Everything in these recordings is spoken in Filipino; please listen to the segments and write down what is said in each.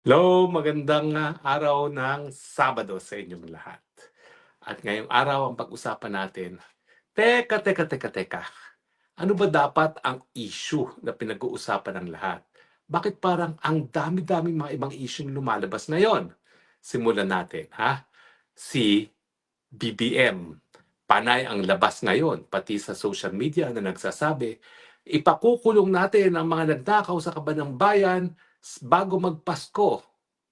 Hello, magandang araw ng Sabado sa inyong lahat. At ngayong araw ang pag-usapan natin, teka. Ano ba dapat ang issue na pinag-uusapan ng lahat? Bakit parang ang dami-daming mga ibang issue na lumalabas ngayon? Simulan natin, ha? Si BBM. Panay ang labas ngayon, pati sa social media na nagsasabi, ipakukulong natin ang mga nagnakaw sa kaban bayan bago magpasko.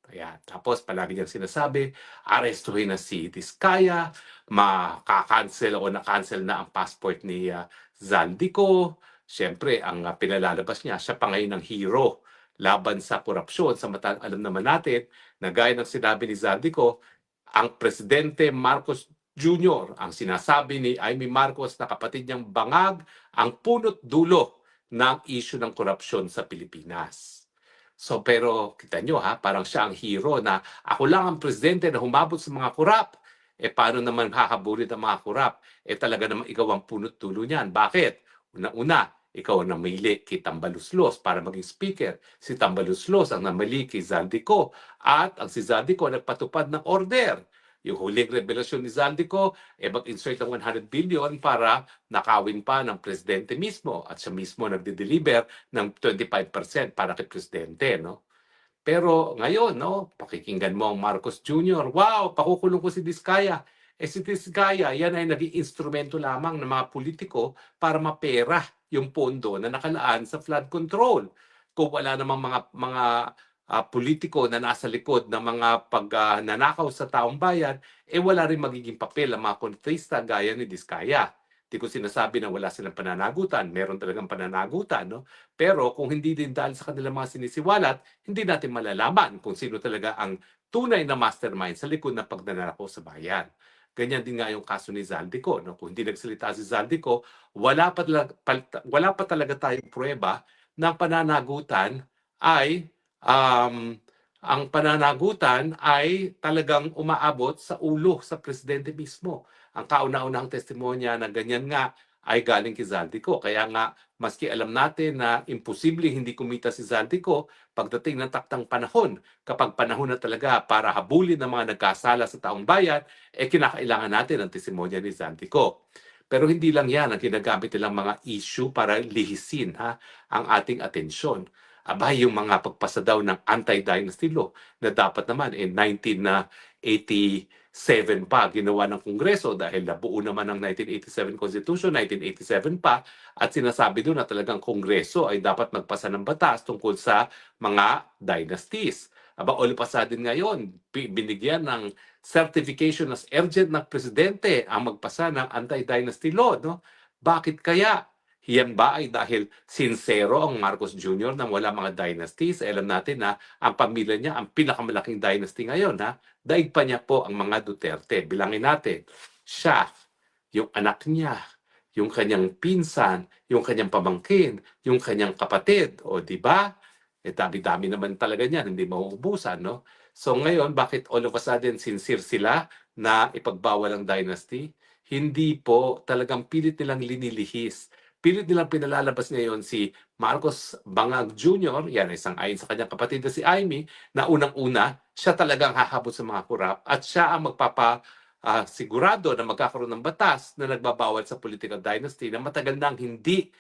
Ayan. Tapos palagi niyang sinasabi, arestuhin na si Diskaya, maka-cancel o na-cancel na ang passport ni Zaldico. Siyempre, ang pinalalabas niya, siya pa ngayon ang hero laban sa korupsyon. Samantala, alam naman natin na gaya ng sinabi ni Zaldico, ang Presidente Marcos Jr., ang sinasabi ni Amy Marcos na kapatid niyang bangag, ang punot dulo ng issue ng korupsyon sa Pilipinas. So pero kita nyo ha, parang siya ang hero na ako lang ang presidente na humabot sa mga kurap. Paano naman hahabulin ang mga kurap? Talaga naman ikaw ang punot dulo niyan. Bakit? Una-una, ikaw ang namili kay Tambaluslos para maging speaker. Si Tambaluslos ang namili kay Zaldico. At ang si Zaldico nagpatupad ng order. Yung huling revelasyon ni Zaldico, mag-insert ng 100 billion para nakawin pa ng presidente mismo. At siya mismo nagde-deliver ng 25% para kay presidente, no? Pero ngayon, no, pakikinggan mo ang Marcos Jr. Wow, pakukulong ko si Diskaya. Si Diskaya, yan ay naging instrumento lamang ng mga politiko para mapera yung pondo na nakalaan sa flood control. Kung wala namang mga politiko na nasa likod ng mga pagnanakaw sa taong bayan, wala rin magiging papel ang mga kontrista gaya ni Diskaya. Di ko sinasabi na wala silang pananagutan. Meron talagang pananagutan, no? Pero kung hindi din dahil sa kanilang mga sinisiwalat, hindi natin malalaman kung sino talaga ang tunay na mastermind sa likod ng pagnanakaw sa bayan. Ganyan din nga yung kaso ni Zaldico. No? Kung hindi nagsalita si Zaldico, wala pa talaga tayong pruweba na pananagutan ay um, ang pananagutan ay talagang umaabot sa ulo sa presidente mismo. Ang kauna-unahang testimonya na ganyan nga ay galing kay Zaldico. Kaya nga, maski alam natin na imposible hindi kumita si Zaldico pagdating ng taktang panahon. Kapag panahon na talaga para habulin ng mga nagkasala sa taong bayan, kinakailangan natin ang testimonya ni Zaldico. Pero hindi lang yan ang ginagamit nilang mga issue para lihisin ang ating atensyon. Yung mga pagpasa daw ng anti-dynasty law na dapat naman in 1987 pa ginawa ng Kongreso dahil nabuo naman ng 1987 Constitution, 1987 pa, at sinasabi doon na talagang Kongreso ay dapat magpasa ng batas tungkol sa mga dynasties. All pa din ngayon, binigyan ng certification as urgent ng presidente ang magpasa ng anti-dynasty law. No? Bakit kaya? Yan ba ay dahil sincero ang Marcos Jr. na wala mga dynasties? Alam natin na ang pamilya niya ang pinakamalaking dynasty ngayon. Daig pa niya po ang mga Duterte. Bilangin natin, siya, yung anak niya, yung kanyang pinsan, yung kanyang pamangkin, yung kanyang kapatid. O di ba? Dami-dami naman talaga niyan, hindi mauubusan, no? So ngayon, bakit all of a sudden sincere sila na ipagbawal ang dynasty? Hindi po, talagang pilit nilang linilihis. Pilit nilang pinalalabas ngayon si Marcos Bangag Jr., yan isang ayon sa kanyang kapatid na si Amy, na unang-una, siya talagang hahabot sa mga kurap at siya ang sigurado na magkakaroon ng batas na nagbabawal sa political dynasty na matagal nang hindi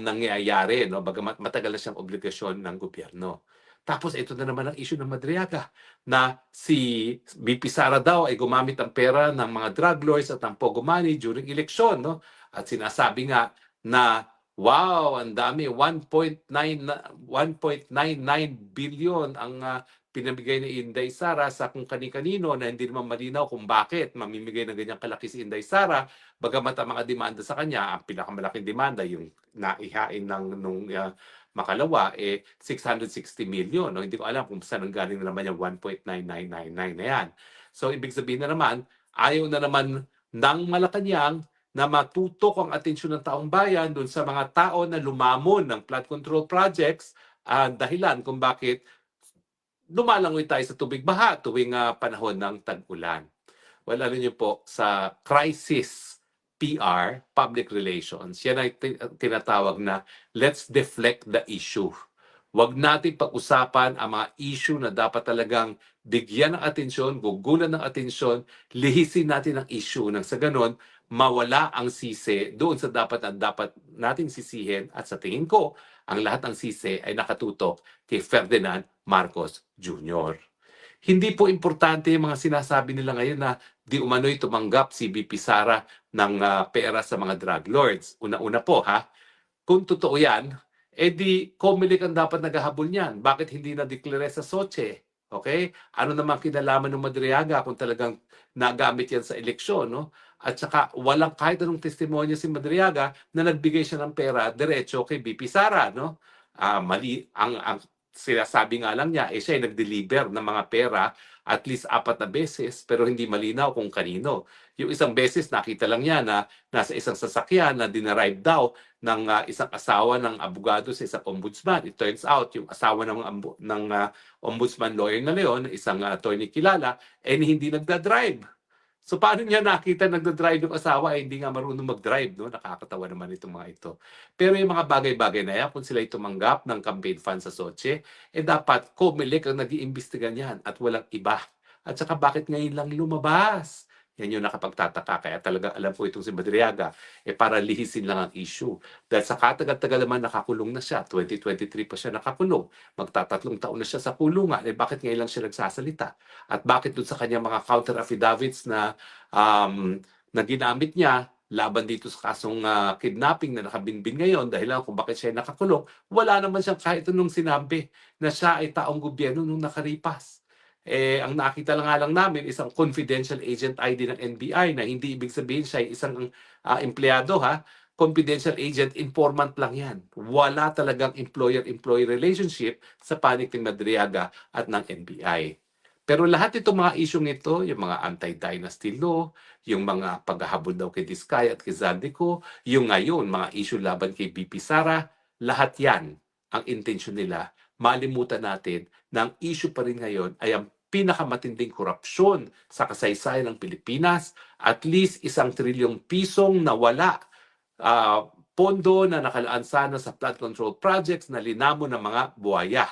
nangyayari, no? Bagamat matagal na siyang obligasyon ng gobyerno. Tapos ito na naman ang issue ng Madriaga na si BP Sara daw ay gumamit ang pera ng mga drug lords at ng Pogo money during eleksyon, no? At sinasabi nga na wow, ang dami, 1.99 billion ang pinamigay ni Inday Sara sa kung kani-kanino na hindi naman malinaw kung bakit mamimigay ng ganyang kalaki si Inday Sara, bagamat ang mga demanda sa kanya, ang pinakamalaking demanda yung naihain nung makalawa, 660 million. No? Hindi ko alam kung saan ang galing na naman yung 1.9999 na yan. So, ibig sabihin na naman, ayaw na naman ng Malacanang na matutok ang atensyon ng taong bayan doon sa mga tao na lumamon ng flood control projects, dahilan kung bakit lumalangoy tayo sa tubig baha tuwing panahon ng tag-ulan. Well, alam niyo po, sa crisis PR, public relations, yan ay tinatawag na let's deflect the issue. Huwag natin pag-usapan ang mga issue na dapat talagang bigyan ng atensyon, gugulan ng atensyon, lihisin natin ang issue nang sa ganon, mawala ang sisi doon sa dapat nating sisihin at sa tingin ko, ang lahat ng sisi ay nakatutok kay Ferdinand Marcos Jr. Hindi po importante yung mga sinasabi nila ngayon na di umano'y tumanggap si BP Sara ng pera sa mga drug lords. Una-una po ha, kung totoo yan, di COMELEC ang dapat naghahabol niyan. Bakit hindi na-declare sa SOCHE? Okay? Ano naman kinalaman ng Madriaga kung talagang nagamit yan sa eleksyon, no? At saka walang kahit anong testimonya si Madriaga na nagbigay siya ng pera diretso kay BP Sara, no? Mali ang sinasabi nga lang niya, siya ay nag-deliver ng mga pera at least 4 na beses pero hindi malinaw kung kanino. Yung isang beses nakita lang niya na nasa isang sasakyan na dinerive daw ng isang asawa ng abogado sa isang ombudsman. It turns out, yung asawa ng ombudsman lawyer na leon, isang attorney kilala, hindi nagda-drive. So paano niya nakita nagda-drive yung asawa hindi nga marunong mag-drive, no? Nakakatawa naman itong mga ito. Pero yung mga bagay-bagay na yan, kung sila tumanggap ng campaign fund sa SOCHE, dapat COMELEC ang nag-iimbestiga niyan at walang iba. At saka bakit ngayon lang lumabas? Yan yung nakapagtataka. Kaya talaga alam po itong si Madriaga, para lihisin lang ang issue. Dahil sa katagal-tagal naman nakakulong na siya, 2023 pa siya nakakulong, magtatatlong taon na siya sa kulungan, bakit ngayon lang siya nagsasalita? At bakit doon sa kanyang mga counter affidavits na ginamit niya laban dito sa kasong kidnapping na nakabinbin ngayon dahil lang kung bakit siya nakakulong, wala naman siyang kahit anong sinabi na siya ay taong gobyerno nung nakaripas. Ang nakita lang nga lang namin isang confidential agent ID ng NBI na hindi ibig sabihin siya ay isang empleyado ha. Confidential agent, informant lang yan. Wala talagang employer-employee relationship sa panig ng Madriaga at ng NBI. Pero lahat itong mga isyong ito, yung mga anti-dynasty law, yung mga paghahabol daw kay Diskaya at kay Zaldico, yung ngayon, mga issue laban kay BP Sara, lahat yan, ang intensyon nila, malimutan natin na ang issue pa rin ngayon ay ang pinakamatinding korupsyon sa kasaysayan ng Pilipinas, at least 1 trilyong pisong nawala, pondo na nakalaan sana sa flood control projects na linamo ng mga buhaya.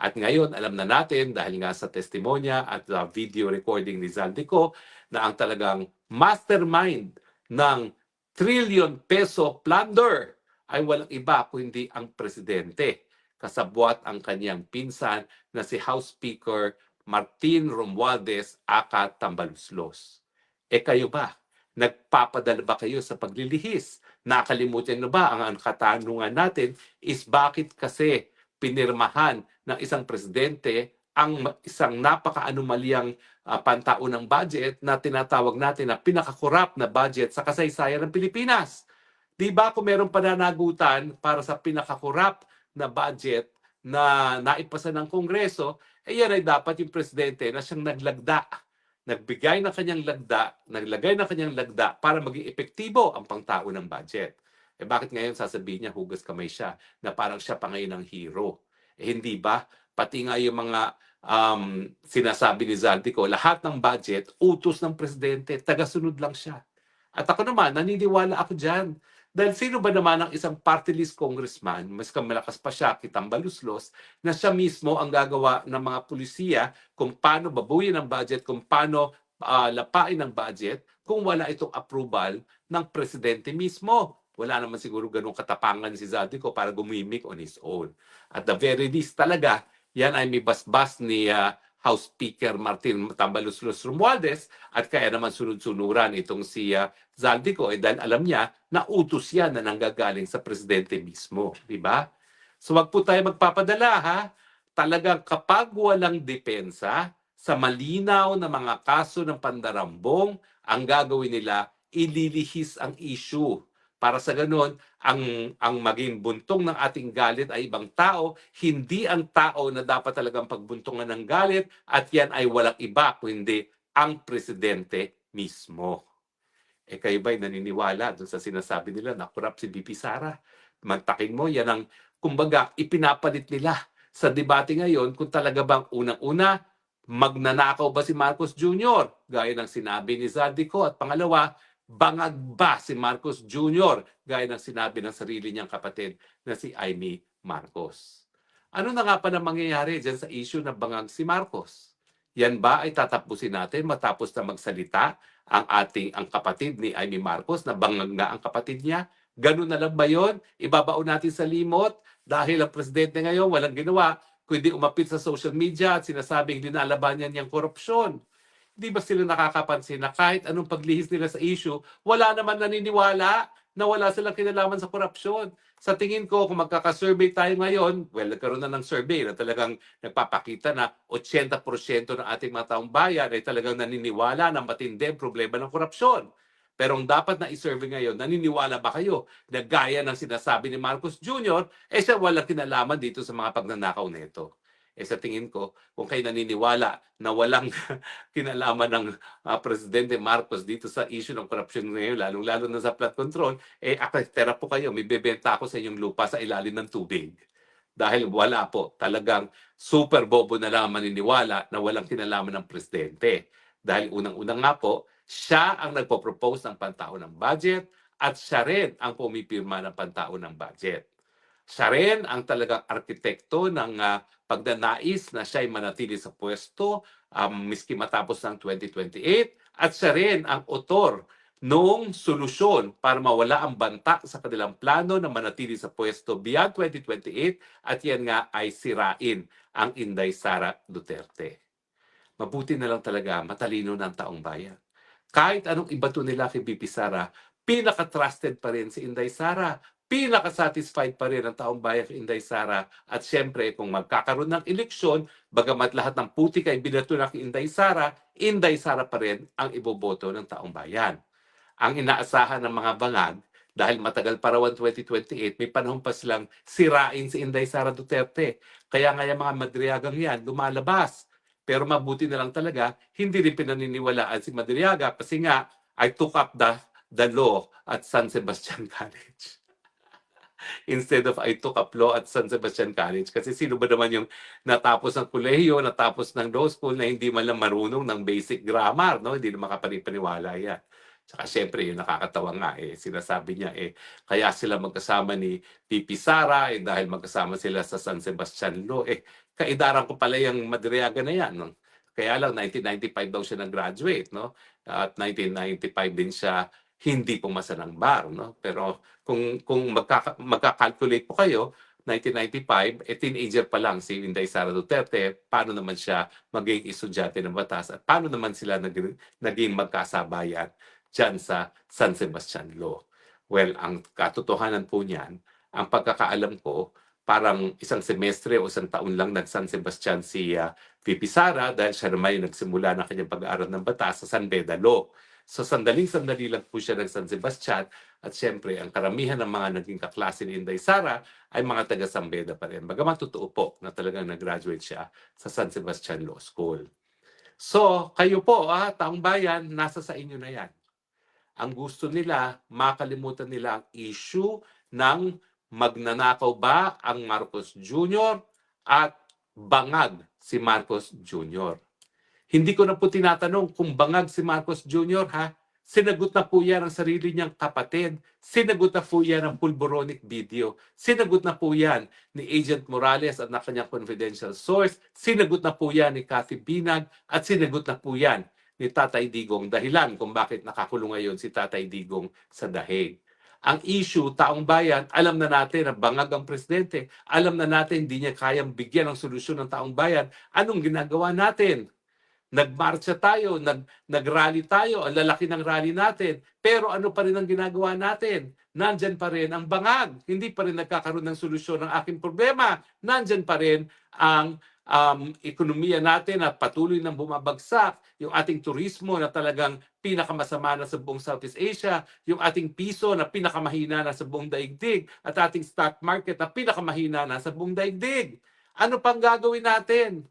At ngayon, alam na natin dahil nga sa testimonya at video recording ni Zaldico na ang talagang mastermind ng trillion peso plunder ay walang iba kundi ang presidente. Kasabwat ang kanyang pinsan na si House Speaker Martin Romualdez aka Tambaluslos. Kayo ba? Nagpapadala ba kayo sa paglilihis? Nakalimutan na ba ang katanungan natin is bakit kasi pinirmahan ng isang presidente ang isang napaka-anomalyang pantaunang budget na tinatawag natin na pinakakorap na budget sa kasaysayan ng Pilipinas. Di ba kung meron pananagutan para sa pinakakorap na budget na naipasa ng Kongreso, yan ay dapat yung presidente na siyang naglagda, nagbigay ng kanyang lagda, naglagay ng kanyang lagda para maging epektibo ang pangtao ng budget. Bakit ngayon sasabihin niya hugas kamay siya na parang siya pa ngayon ang hero? Hindi ba? Pati nga yung mga sinasabi ni Zaldico, lahat ng budget, utos ng presidente, tagasunod lang siya. At ako naman, naniniwala ako dyan. Dahil sino ba naman ang isang party list congressman, mas malakas pa siya, Tambaluslos, na siya mismo ang gagawa ng mga pulisiya kung paano babuyin ang budget, kung paano lapain ang budget, kung wala itong approval ng presidente mismo. Wala naman siguro ganung katapangan si Zaldico para gumimik on his own. At the very least talaga, yan ay may basbas ni House Speaker Martin Tambaluslos Romualdez at kaya naman sunod-sunuran itong si Zaldico dahil alam niya na utos yan na nanggagaling sa presidente mismo. Di ba? So wag po tayo magpapadala ha. Talagang kapag walang depensa sa malinaw na mga kaso ng pandarambong, ang gagawin nila, ililihis ang issue. Para sa ganun, ang maging buntong ng ating galit ay ibang tao, hindi ang tao na dapat talagang pagbuntungan ng galit at yan ay walang iba kundi ang presidente mismo. Kayo ba'y naniniwala doon sa sinasabi nila na corrupt si BP Sara? Magtakin mo, yan ang kumbaga ipinapalit nila sa debate ngayon kung talaga bang unang-una, magnanakaw ba si Marcos Jr. gaya ng sinabi ni Zaldico at pangalawa, bangag ba si Marcos Jr. gaya ng sinabi ng sarili niyang kapatid na si Amy Marcos. Ano na nga pa na mangyayari diyan sa issue na bangag si Marcos? Yan ba ay tatapusin natin matapos na magsalita ang kapatid ni Amy Marcos na bangag nga ang kapatid niya? Ganun na lang ba yun? Ibabaon natin sa limot dahil ang presidente ngayon walang ginawa kundi umapit sa social media at sinasabing linalaban niya yung korupsyon. Di ba sila nakakapansin na kahit anong paglihis nila sa issue, wala naman naniniwala na wala silang kinalaman sa korupsyon. Sa tingin ko, kung magkakasurvey tayo ngayon, well, nagkaroon na ng survey na talagang nagpapakita na 80% ng ating mga taong bayan ay talagang naniniwala na matindi ang problema ng korupsyon. Pero ang dapat na i-survey ngayon, naniniwala ba kayo na gaya ng sinasabi ni Marcos Jr., siya walang kinalaman dito sa mga pagnanakaw nito? Sa tingin ko, kung kayo naniniwala na walang kinalaman ng Presidente Marcos dito sa issue ng korupsyon ngayon, lalong-lalo na sa flood control, akitera po kayo, may bebenta ako sa inyong lupa sa ilalim ng tubig. Dahil wala po, talagang super bobo na lang maniniwala na walang kinalaman ng Presidente. Dahil unang-unang nga po, siya ang nagpo-propose ng pantaon ng budget at siya rin ang pumipirma ng pantaon ng budget. Siya rin ang talagang arkitekto ng pagnanais na siya ay manatili sa pwesto miski matapos ng 2028 at siya rin ang autor noong solusyon para mawala ang banta sa kanilang plano na manatili sa pwesto beyond 2028 at yan nga ay sirain ang Inday Sara Duterte. Mabuti na lang talaga matalino ng taong bayan. Kahit anong ibato nila kay BP Sara, pinaka-trusted pa rin si Inday Sara. Pinaka-satisfied pa rin ang taong bayan kay Inday Sara. At syempre, kung magkakaroon ng eleksyon, bagamat lahat ng putik ay binato na kay Inday Sara pa rin ang iboboto ng taong bayan. Ang inaasahan ng mga bangag, dahil matagal pa raw ang 2028, may panahon pa silang sirain si Inday Sara Duterte. Kaya nga yung mga madriagang yan, lumalabas. Pero mabuti na lang talaga, hindi rin pinaniniwalaan si Madriaga kasi nga, I took up the law at San Sebastian College. Instead of I took up law at San Sebastian College. Kasi sino ba naman yung natapos ng kolehiyo, natapos ng law school na hindi man lang marunong ng basic grammar, no? Hindi na makapanipaniwala yan. Tsaka syempre, yung nakakatawa nga, sinasabi niya, kaya sila magkasama ni Pipi Sara, dahil magkasama sila sa San Sebastian Law. Kaidaran ko pala yung Madriaga na yan. No? Kaya lang, 1995 daw siya nag-graduate, no? At 1995 din siya hindi pumasa ng bar, no? Pero kung magka-calculate po kayo, 1995, teenager pa lang si Inday Sara Duterte, paano naman siya maging estudyante ng batas at paano naman sila naging magkasabayan dyan sa San Sebastian Law. Well, ang katotohanan po niyan, ang pagkakaalam ko, parang isang semestre o isang taon lang nag-San Sebastian si VP Sara dahil siya naman yung nagsimula ng kanyang pag-aaral ng batas sa San Beda Law. So sandaling-sandali lang po siya ng San Sebastian at siyempre ang karamihan ng mga naging kaklase ni Inday Sara ay mga taga San Beda pa rin. Bagaman totoo po na talagang nag-graduate siya sa San Sebastian Law School. So kayo po, taong bayan, nasa sa inyo na yan. Ang gusto nila, makalimutan nila ang issue ng magnanakaw ba ang Marcos Jr. at bangag si Marcos Jr. Hindi ko na po tinatanong kung bangag si Marcos Jr. Sinagot na po yan ang sarili niyang kapatid. Sinagot na po yan ang pulboronic video. Sinagot na po yan ni Agent Morales at na kanyang confidential source. Sinagot na po yan ni Cathy Binag at sinagot na po yan ni Tatay Digong dahilan kung bakit nakakulong ngayon si Tatay Digong sa Dahig. Ang issue, taong bayan, alam na natin na bangag ang presidente. Alam na natin hindi niya kayang bigyan ng solusyon ng taong bayan. Anong ginagawa natin? Nagmarcha tayo, nagrally tayo, ang lalaki ng rally natin. Pero ano pa rin ang ginagawa natin? Nandyan pa rin ang bangag. Hindi pa rin nagkakaroon ng solusyon ng aking problema. Nandyan pa rin ang ekonomiya natin na patuloy nang bumabagsak, yung ating turismo na talagang pinakamasama na sa buong Southeast Asia, yung ating piso na pinakamahina na sa buong daigdig, at ating stock market na pinakamahina na sa buong daigdig. Ano pang gagawin natin?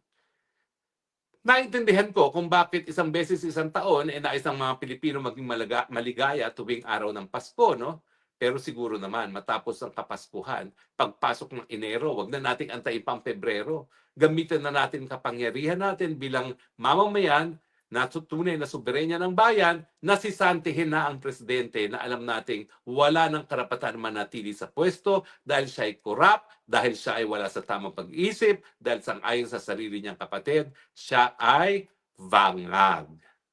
Naintindihan ko kung bakit isang beses isang taon nais ng mga Pilipino maging maligaya tuwing araw ng Pasko, no? Pero siguro naman matapos ang Kapaskuhan, pagpasok ng Enero, wag na nating antayin pang Pebrero. Gamitin na natin kapangyarihan natin bilang mamamayan na tunay na soberenya ng bayan, nasisantihin na ang presidente na alam nating wala ng karapatan manatili sa pwesto dahil siya ay corrupt, dahil siya ay wala sa tamang pag-iisip, dahil sang-ayon sa sarili niyang kapatid, siya ay vangag.